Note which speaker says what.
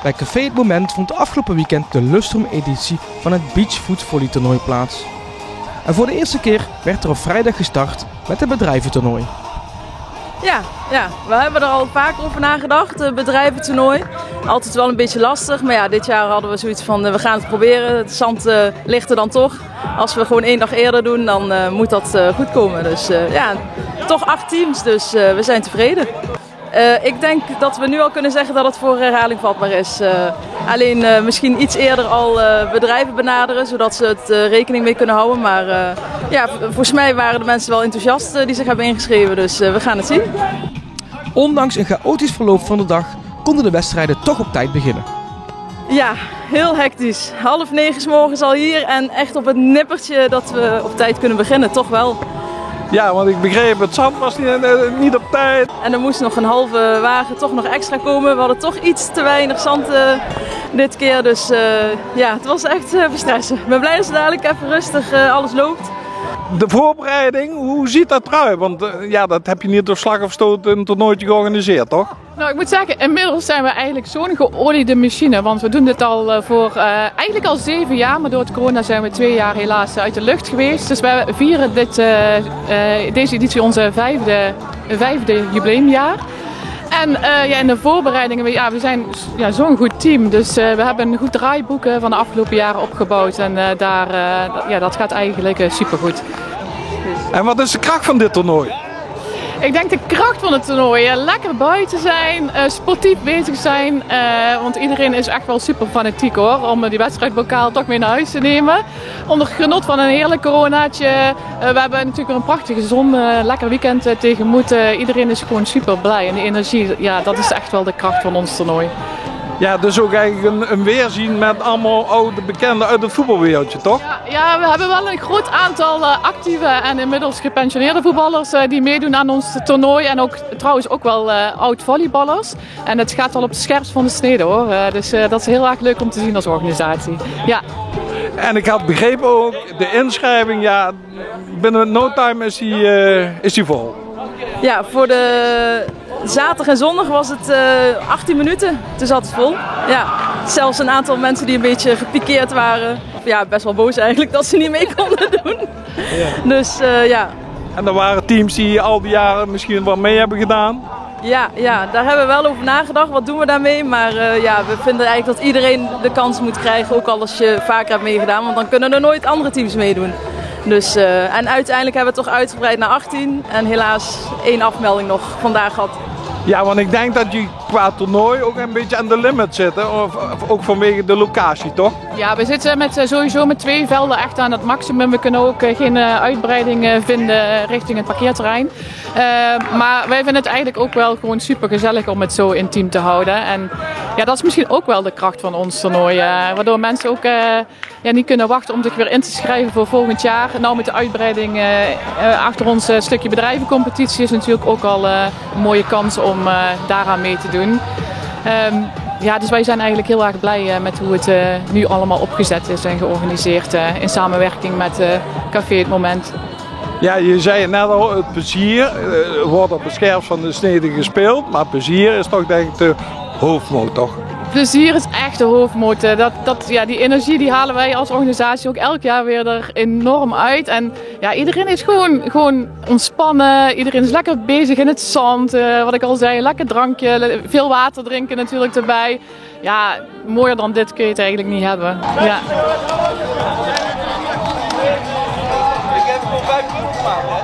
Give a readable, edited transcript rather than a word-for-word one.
Speaker 1: Bij Café Het Moment vond afgelopen weekend de Lustrum-editie van het beachvoetvolleytoernooi plaats. En voor de eerste keer werd er op vrijdag gestart met het bedrijventoernooi.
Speaker 2: Ja, we hebben er al vaker over nagedacht, het bedrijventoernooi. Altijd wel een beetje lastig, maar ja, dit jaar hadden we zoiets van we gaan het proberen. Het zand ligt er dan toch. Als we gewoon 1 dag eerder doen, dan moet dat goed komen. Dus toch 8 teams, dus we zijn tevreden. Ik denk dat we nu al kunnen zeggen dat het voor herhaling vatbaar is. Alleen misschien iets eerder al bedrijven benaderen, zodat ze het rekening mee kunnen houden. Maar volgens mij waren de mensen wel enthousiast die zich hebben ingeschreven, dus we gaan het zien.
Speaker 1: Ondanks een chaotisch verloop van de dag konden de wedstrijden toch op tijd beginnen.
Speaker 2: Ja, heel hectisch. 8:30 's morgens al hier en echt op het nippertje dat we op tijd kunnen beginnen, toch wel.
Speaker 3: Ja, want ik begreep, het zand was niet op tijd.
Speaker 2: En er moest nog een halve wagen toch nog extra komen. We hadden toch iets te weinig zand dit keer. Dus het was echt verstressen. Ik ben blij dat ze dadelijk even rustig alles loopt.
Speaker 3: De voorbereiding, hoe ziet dat eruit? Want dat heb je niet door slag of stoot een toernooitje georganiseerd, toch?
Speaker 4: Nou, ik moet zeggen, inmiddels zijn we eigenlijk zo'n geoliede machine. Want we doen dit al eigenlijk al 7 jaar. Maar door het corona zijn we 2 jaar helaas uit de lucht geweest. Dus we vieren deze editie onze vijfde jubileumjaar. En in de voorbereidingen, we zijn zo'n goed team. Dus we hebben een goed draaiboek van de afgelopen jaren opgebouwd. En dat gaat eigenlijk supergoed.
Speaker 3: En wat is de kracht van dit toernooi?
Speaker 4: Ik denk de kracht van het toernooi, lekker buiten zijn, sportief bezig zijn. Want iedereen is echt wel super fanatiek hoor, om die wedstrijdbokaal toch mee naar huis te nemen. Onder genot van een heerlijk coronaatje. We hebben natuurlijk weer een prachtige zon, lekker weekend tegemoet. Iedereen is gewoon super blij en de energie, dat is echt wel de kracht van ons toernooi.
Speaker 3: Ja, dus ook eigenlijk een weerzien met allemaal oude bekenden uit het voetbalwereldje, toch?
Speaker 4: Ja, we hebben wel een groot aantal actieve en inmiddels gepensioneerde voetballers die meedoen aan ons toernooi. En trouwens ook wel oud-volleyballers. En het gaat al op de scherpst van de snede hoor. Dus dat is heel erg leuk om te zien als organisatie. Ja.
Speaker 3: En ik had begrepen ook, de inschrijving, binnen no time is die vol.
Speaker 2: Ja, voor de zaterdag en zondag was het 18 minuten. Toen zat het vol. Ja, zelfs een aantal mensen die een beetje gepikeerd waren. Of best wel boos eigenlijk dat ze niet mee konden doen. Ja. Dus
Speaker 3: En er waren teams die al die jaren misschien wel mee hebben gedaan.
Speaker 2: Ja, daar hebben we wel over nagedacht. Wat doen we daarmee? Maar we vinden eigenlijk dat iedereen de kans moet krijgen. Ook al als je vaker hebt meegedaan. Want dan kunnen er nooit andere teams meedoen. Dus, en uiteindelijk hebben we het toch uitgebreid naar 18. En helaas 1 afmelding nog vandaag gehad.
Speaker 3: Ja, want ik denk dat je qua toernooi ook een beetje aan de limit zit. Of ook vanwege de locatie, toch?
Speaker 4: Ja, we zitten sowieso met 2 velden echt aan het maximum. We kunnen ook geen uitbreiding vinden richting het parkeerterrein. Maar wij vinden het eigenlijk ook wel gewoon super gezellig om het zo intiem te houden. En dat is misschien ook wel de kracht van ons toernooi. Waardoor mensen ook niet kunnen wachten om zich weer in te schrijven voor volgend jaar. Nou, met de uitbreiding achter ons stukje bedrijvencompetitie is natuurlijk ook al een mooie kans om daaraan mee te doen. Dus wij zijn eigenlijk heel erg blij met hoe het nu allemaal opgezet is en georganiseerd in samenwerking met Café Het Moment.
Speaker 3: Ja, je zei het net al, het plezier wordt op het scherpst van de snede gespeeld, maar plezier is toch denk ik de hoofdmoot, toch?
Speaker 4: Plezier is echt de hoofdmoot. Die energie die halen wij als organisatie ook elk jaar weer er enorm uit. En iedereen is gewoon ontspannen. Iedereen is lekker bezig in het zand. Wat ik al zei, lekker drankje. Veel water drinken natuurlijk erbij. Ja, mooier dan dit kun je het eigenlijk niet hebben. Ja.
Speaker 5: Ik heb gewoon 5 minuten gemaakt, hè?